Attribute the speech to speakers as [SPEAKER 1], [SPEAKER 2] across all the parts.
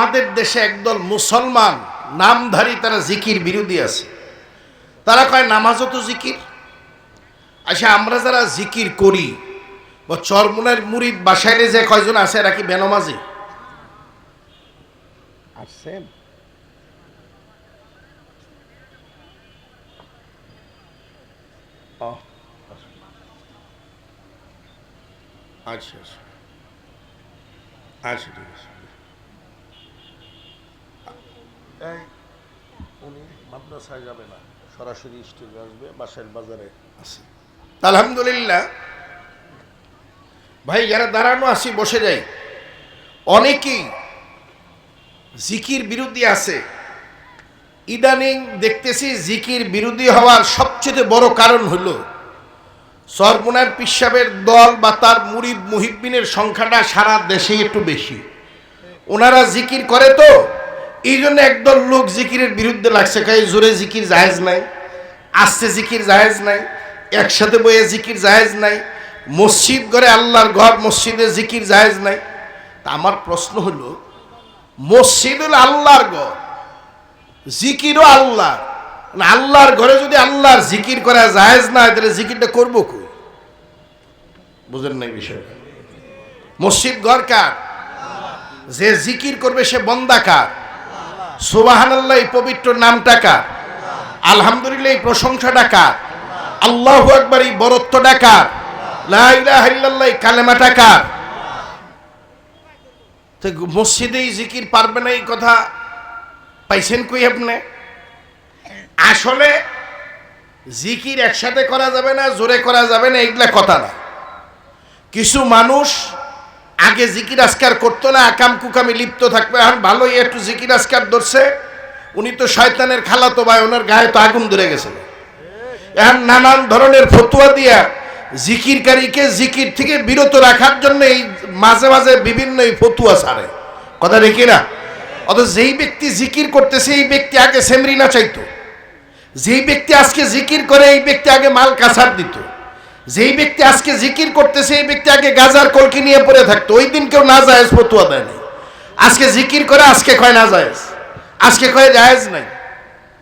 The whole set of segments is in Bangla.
[SPEAKER 1] আমাদের দেশে একদল মুসলমান নামধারী তারা জিকির বিরোধী আছে। তারা কয় নামাজও তো জিকির। আচ্ছা, আমরা যারা জিকির করি বা চরমুনার মুরিদ বাসাইলে যে কয়জন আছে এরা কি বেনমাজি আসছেন? আচ্ছা আচ্ছা আচ্ছা, ঠিক আছে। উনি মাদ্রাসায় যাবে না, সরাসরি স্টেজে আসবে, বাসার বাজারে আছে। আলহামদুলিল্লাহ ভাই, যারা দাঁড়ানো আসি বসে যাই, অনেকেই জিকির বিরোধী আছে। ইদানিং দেখতেছি জিকির বিরোধী হওয়ার সবচেয়ে বড় কারণ হলো চরমুনার পীর সাহেবের দল বা তার মুরিদ মুহিব্বিনের সংখ্যাটা সারা দেশে একটু বেশি। ওনারা জিকির করে তো এই জন্য একদল লোক জিকিরের বিরুদ্ধে লাগছে, কাই জোরে জিকির জায়েজ নাই, আস্তে জিকির জায়েজ নাই, একসাথে বইয়ে জিকির জায়েজ নাই, মসজিদ ঘরে আল্লাহর ঘর মসজিদে জিকির জায়েজ নাই। তা আমার প্রশ্ন হলো, মসজিদ হলো আল্লাহর ঘর, জিকিরও আল্লাহ, আল্লাহর ঘরে যদি আল্লাহর জিকির করা জায়েজ না হয় তাহলে জিকিরটা করবো কই? বুঝেন নাই বিষয়টা? মসজিদ ঘর কার? যে জিকির করবে সে বন্দা কার? সুবহানাল্লাহ এই পবিত্র নামটা কার? আলহামদুলিল্লাহ এই প্রশংসাটা কার? আল্লাহু আকবার এই বরত্বটা কার? লা ইলাহা ইল্লাল্লাহ এই কালেমাটা কার? তো মসজিদেই জিকির পারবে না এই কথা পাইছেন কই আপনি? আসলে জিকির একসাথে করা যাবে না, জোরে করা যাবে না, এগুলা কথা না। কিছু মানুষ আগে জিকির আজকার করতো না, আকাম কুকামে লিপ্ত থাকবে, এখন ভালোই একটু জিকির আজকার ধরছে, উনি তো শয়তানের খালাতো ভাই, ওনার গায়ে তো আগুন ধরে গেছে। এখন নানান ধরনের ফতুয়া দিয়া জিকিরকারীকে জিকির থেকে বিরত রাখার জন্য এই মাঝে মাঝে বিভিন্ন এই ফতুয়া ছাড়ে, কথা দেখি না? অথচ যেই ব্যক্তি জিকির করতেছে এই ব্যক্তি আগে সেমরি না চাইতো, যেই ব্যক্তি আজকে জিকির করে এই ব্যক্তি আগে মাল কাছার দিত, যেই ব্যক্তি আজকে জিকির করতেছে এই ব্যক্তি আগে গাজার কলকি নিয়ে পড়ে থাকতো। ওই দিন কেউ না জায়েজ ফতুয়া দেয় নাই, আজকে জিকির করে আজকে কয় না জায়েজ, আজকে কয় জায়েজ নাই।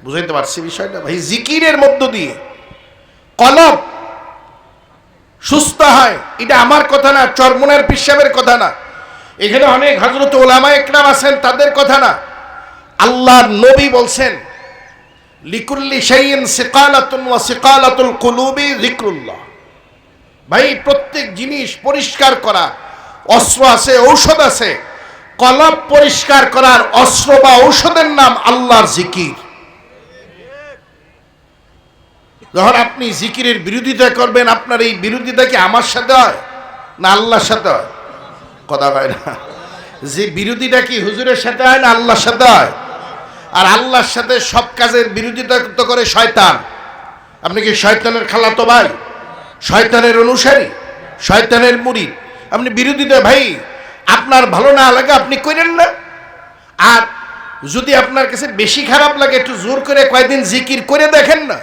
[SPEAKER 1] বুঝাইতে পারছি বিষয়টা ভাই? জিকিরের মধ্য দিয়ে কলব সুস্থ হয়, এটা আমার কথা না, চরমুনার পীর সাহেবের কথা না, এখানে অনেক হযরত উলামা ইকরাম আছেন তাদের কথা না। আল্লাহর নবী বলছেন, লিকুল্লি শাইইন সিকালাতুন ওয়া সিকালাতুল কুলুবি যিকরুল্লাহ। ভাই, প্রত্যেক জিনিস পরিষ্কার করা অস্ত্র আছে, ঔষধ আছে। কলব পরিষ্কার করার অস্ত্র বা ঔষধের নাম আল্লাহর জিকির। যখন আপনি জিকিরের বিরোধিতা করবেন, আপনার এই বিরোধিতা কি আমার সাথে হয় না আল্লাহর সাথে হয়? কথা হয় না? যে বিরোধিতা কি হুজুরের সাথে হয় না আল্লাহর সাথে হয়? আর আল্লাহর সাথে সব কাজের বিরোধিতা তো করে শয়তান। আপনি কি শয়তানের খালাতো ভাই, শয়তানের অনুসারী, শয়তানের মুরিদ? আপনি বিরোধিতা ভাই আপনার ভালো না লাগে আপনি করেন না। আর যদি আপনার কাছে বেশি খারাপ লাগে একটু জোর করে কয়েকদিন জিকির করে দেখেন না।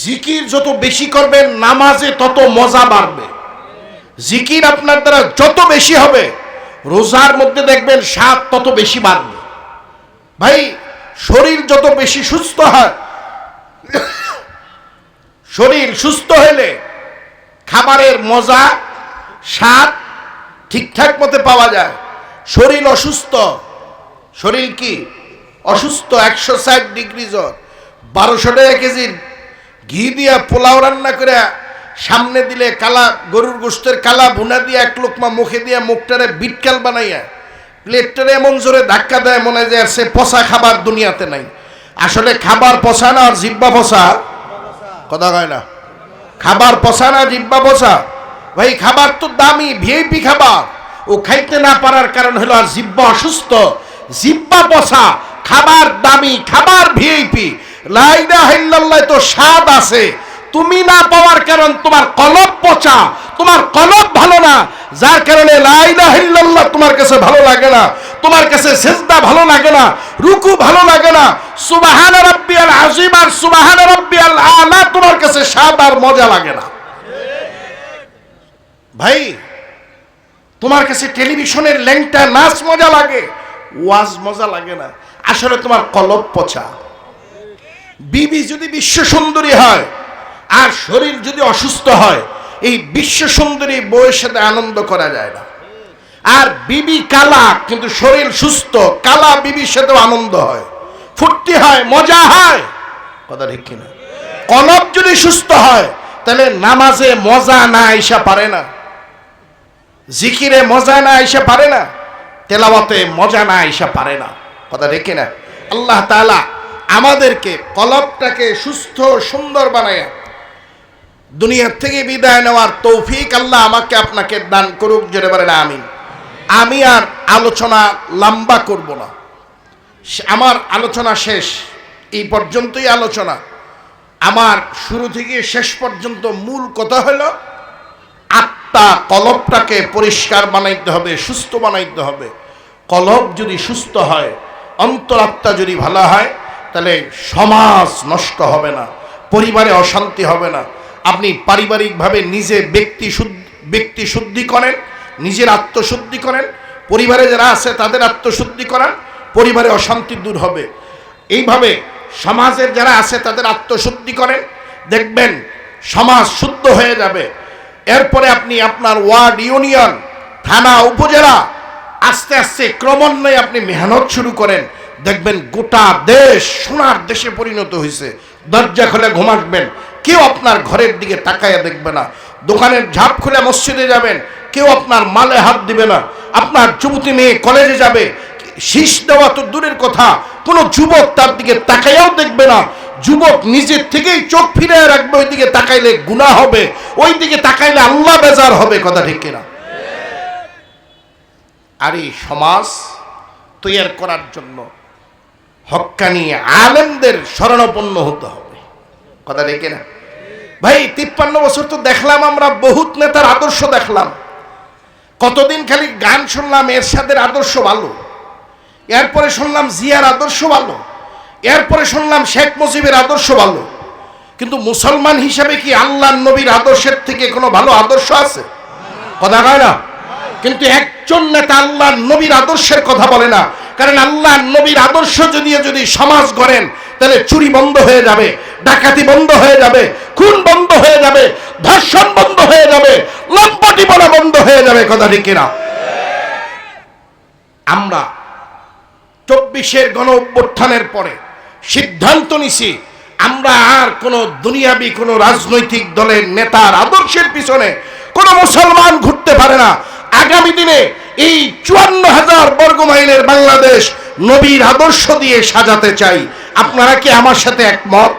[SPEAKER 1] জিকির যত বেশি করবেন নামাজে তত মজা বাড়বে। জিকির আপনার দ্বারা যত বেশি হবে রোজার মধ্যে দেখবেন স্বাদ তত বেশি বাড়বে। ভাই, শরীর যত বেশি সুস্থ হয়, শরীর সুস্থ হলে খাবারের মজা স্বাদ ঠিকঠাক মতো পাওয়া যায়। শরীর অসুস্থ, শরীর কি অসুস্থ, 160 ডিগ্রি জ্বর, 1200 টাকা কেজির ঘি দিয়া পোলাও রান্না করে সামনে দিলে কালা গরুর গোশতের কালা ভুনা দিয়ে এক লোকমা মুখে দিয়ে মুখটারে বিটকাল বানাইয়া প্লেটটারে এমন জোরে ধাক্কা দেয় মনে যায় সে পচা খাবার দুনিয়াতে নাই। আসলে খাবার পচা না, আর জিব্বা পচা। কথা কয় না? খাবার পচা না, জিব্বা পচা। ভাই, খাবার তো দামি ভিআইপি খাবার, ও খাইতে না পারার কারণ হলো আর জিব্বা অসুস্থ, জিব্বা পচা, খাবার দামি, খাবার ভিআইপি। লা ইলাহা ইল্লাল্লাহ তো স্বাদ আছে, তুমি না পাওয়ার কারণ তোমার কলব পচা, তোমার কলব ভালো না, যার কারণে লা ইলাহা ইল্লাল্লাহ তোমার কাছে ভালো লাগে না, তোমার কাছে সিজদা ভালো লাগে না, রুকু ভালো লাগে না, সুবহান রাব্বিয়াল আযীম আর সুবহান রাব্বিয়াল আলা তোমার কাছে স্বাদ আর মজা লাগে না। ভাই, তোমার কাছে টেলিভিশনের ল্যাংটা নাচ মজা লাগে, ওয়াজ মজা লাগে না, আসলে তোমার কলব পচা। বিবি যদি বিশ্ব সুন্দরী হয় আর শরীর যদি অসুস্থ হয়, এই বিশ্ব সুন্দরী বউয়ের সাথে আনন্দ করা যায় না। আর বিবি কালা কিন্তু শরীর সুস্থ, কালা বিবির সাথেও আনন্দ হয়, ফুর্তি হয়, মজা হয়, কথা ঠিক কিনা? কলব যদি সুস্থ হয় তাহলে নামাজে মজা না আইসা পারে না, জিকিরে মজা না আইসা পারে না, তেলাওয়াতে মজা না আইসা পারে না, কথা ঠিক কিনা? আল্লাহ তাআলা আমাদেরকে কলবটাকে সুস্থ সুন্দর বানায় দুনিয়ার থেকে বিদায় নেওয়ার তৌফিক আল্লাহ আমাকে আপনাকে দান করুক, জোরে বলেন আমিন। আমি আর আলোচনা লম্বা করব না, আমার আলোচনা শেষ, এই পর্যন্তই আলোচনা। আমার শুরু থেকে শেষ পর্যন্ত মূল কথা হলো আত্মা কলবটাকে পরিষ্কার বানাইতে হবে, সুস্থ বানাইতে হবে। কলব যদি সুস্থ হয়, অন্তরাত্মা যদি ভালো হয়, তাহলে সমাজ নষ্ট হবে না, পরিবারে অশান্তি হবে না। আপনি পারিবারিকভাবে নিজে ব্যক্তি শুদ্ধি করেন, নিজের আত্মশুদ্ধি করেন, পরিবারে যারা আছে তাদের আত্মশুদ্ধি করান, পরিবারে অশান্তি দূর হবে। এইভাবে সমাজের যারা আছে তাদের আত্মশুদ্ধি করেন, দেখবেন সমাজ শুদ্ধ হয়ে যাবে। এরপরে আপনি আপনার ওয়ার্ড, ইউনিয়ন, থানা, উপজেলা, আস্তে আস্তে ক্রমান্বয়ে আপনি মেহনত শুরু করেন, দেখবেন গোটা দেশ সোনার দেশে পরিণত হয়েছে। দরজা খুলে ঘুমাসবেন, কেউ আপনার ঘরের দিকে তাকাইয়া দেখবে না। দোকানের ঝাপ খুলে মসজিদে যাবেন, কেউ আপনার মালে হাত দিবে না। আপনার যুবতী মেয়ে কলেজে যাবে, শীষ দেওয়া তো দূরের কথা, কোনো যুবক তার দিকে তাকাইয়াও দেখবে না। যুবক নিজের থেকেই চোখ ফিরে রাখবে, ওই দিকে তাকাইলে গুনাহ হবে, ওই দিকে তাকাইলে আল্লাহ বেজার হবে, কথা ঠিক কিনা? আর এই সমাজ তৈরি করার জন্য হক্কানি আলেমদের শরণাপন্ন হতে হবে, কথা ঠিক কিনা? ভাই 53 বছর তো দেখলাম আমরা, বহুত নেতার আদর্শ দেখলাম, কতদিন খালি গান শুনলাম এরশাদের আদর্শ ভালো, এরপরে শুনলাম জিয়ার আদর্শ ভালো, এরপরে শুনলাম শেখ মুজিবের আদর্শ ভালো। কিন্তু মুসলমান হিসাবে কি আল্লাহর নবীর আদর্শের থেকে কোনো ভালো আদর্শ আছে? কথা কয় না। কিন্তু একজন নেতা আল্লাহর নবীর আদর্শের কথা বলে না, কারণ আল্লাহর নবীর আদর্শ যদি সমাজ গড়েন, তাহলে চুরি বন্ধ হয়ে যাবে, ডাকাতি বন্ধ হয়ে যাবে, খুন বন্ধ হয়ে যাবে, ধর্ষণ বন্ধ হয়ে যাবে, লম্পটি বলা বন্ধ হয়ে যাবে, কথা ঠিক কিনা? আমরা 24-এর গণ অভ্যুত্থানের পরে সিদ্ধান্ত নিছি, আমরা আর কোন দুনিয়াবি কোন রাজনৈতিক দলের নেতার আদর্শের পিছনে কোন মুসলমান ঘুরতে পারে না। আগামী দিনে এই 54,000 বর্গমাইলের বাংলাদেশ নবীর আদর্শ দিয়ে সাজাতে চাই। আপনারা কি আমার সাথে একমত?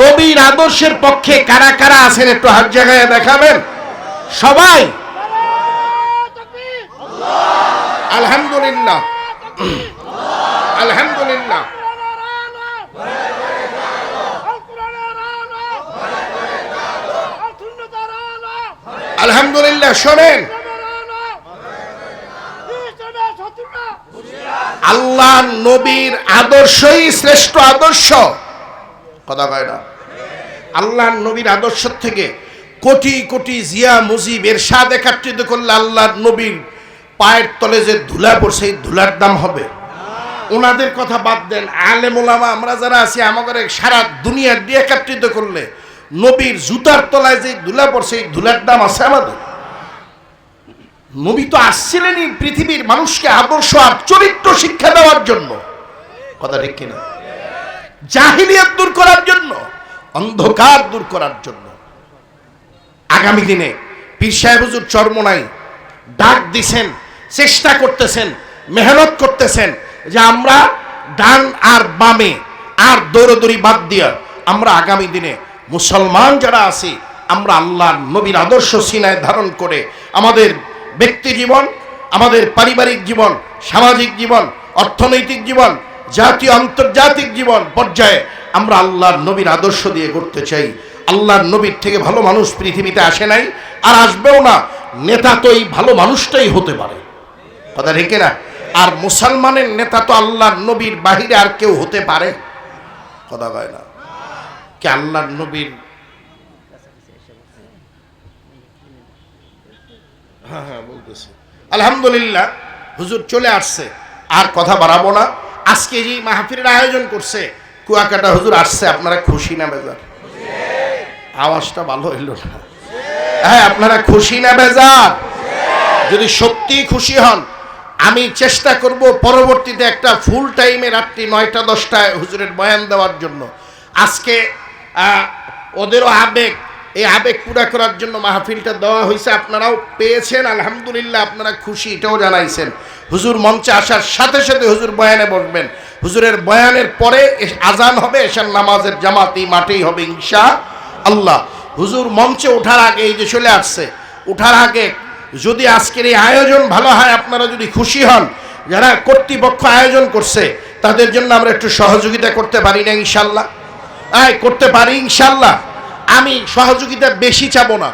[SPEAKER 1] নবীর আদর্শের পক্ষে কারা কারা আছেন একটু হাত জায়গায় দেখাবেন সবাই। আলহামদুলিল্লাহ, আলহামদুলিল্লাহ, আলহামদুলিল্লাহ। শোনেন, আল্লাহ নবীর আদর্শই শ্রেষ্ঠ আদর্শ, কথা কয় না? আল্লাহ নবীর আদর্শ থেকে কোটি কোটি জিয়া মুজিব এরশাদ একত্রিত করলে আল্লাহর নবীর পায়ের তলে যে ধুলা পড়ছে, এই ধুলার দাম হবে? ওনাদের কথা বাদ দেন, আলেম ওলামা আমরা যারা আছি, আমাদের সারা দুনিয়ার দিয়ে একত্রিত করলে নবীর জুতার তলায় যে ধুলা পড়ছে, এই ধুলার দাম আছে আমাদের? নবী তো আসছিলেনই পৃথিবীর মানুষকে আদর্শ আর চরিত্র শিক্ষা দেওয়ার জন্য, কথা ঠিক কিনা? জাহিলিয়াত দূর করার জন্য, অন্ধকার দূর করার জন্য। আগামী দিনে পীর সাহেব হুজুর চরমোনাই ডাক দিছেন, চেষ্টা করতেছেন, মেহনত করতেছেন যে আমরা ডান আর বামে আর দৌড়দৌড়ি বাদ দিয়া আমরা আগামী দিনে মুসলমান যারা আছি, আমরা আল্লাহর নবীর আদর্শ সিনায় ধারণ করে আমাদের ব্যক্তি জীবন, আমাদের পারিবারিক জীবন, সামাজিক জীবন, অর্থনৈতিক জীবন, জাতীয় আন্তর্জাতিক জীবন পর্যায়ে আমরা আল্লাহর নবীর আদর্শ দিয়ে করতে চাই। আল্লাহর নবীর থেকে ভালো মানুষ পৃথিবীতে আসে নাই, আর আসবেও না। নেতা তো এই ভালো মানুষটাই হতে পারে, কথা ঠিক না? আর মুসলমানের নেতা তো আল্লাহর নবীর বাহিরে আর কেউ হতে পারে, কথা কয় না? কি আল্লাহর নবীর, হ্যাঁ বলতেছি, আলহামদুলিল্লাহ হুজুর চলে আসছে। আর কথা বাড়াবো না। আজকে যে মাহফিলের আয়োজন করছে কুয়াকাটা হুজুর আসছে, আপনারা খুশি না বেজার? আওয়াজটা ভালো হইল না। হ্যাঁ, আপনারা খুশি না বেজার? যদি সত্যি খুশি হন, আমি চেষ্টা করব পরবর্তীতে একটা ফুল টাইমে রাত্রি 9টা-10টায় হুজুরের বয়ান দেওয়ার জন্য। আজকে ওদেরও আবেগ, এই আবেগ পুরা করার জন্য মাহফিলটা দেওয়া হয়েছে। আপনারাও পেয়েছেন, আলহামদুলিল্লাহ, আপনারা খুশি, এটাও জানাইছেন। হুজুর মঞ্চে আসার সাথে সাথে হুজুর বয়ানে বসবেন। হুজুরের বয়ানের পরে আজান হবে, এশার নামাজের জামাত এই মাঠেই হবে ইনশাআল্লাহ। হুজুর মঞ্চে ওঠার আগে, এই যে চলে আসছে, ওঠার আগে যদি আজকের এই আয়োজন ভালো হয়, আপনারা যদি খুশি হন, যারা কর্তৃপক্ষ আয়োজন করছে তাদের জন্য আমরা একটু সহযোগিতা করতে পারি না ইনশাআল্লাহ? করতে পারি ইনশাআল্লাহ। আমি সহযোগিতা বেশি চাবো না।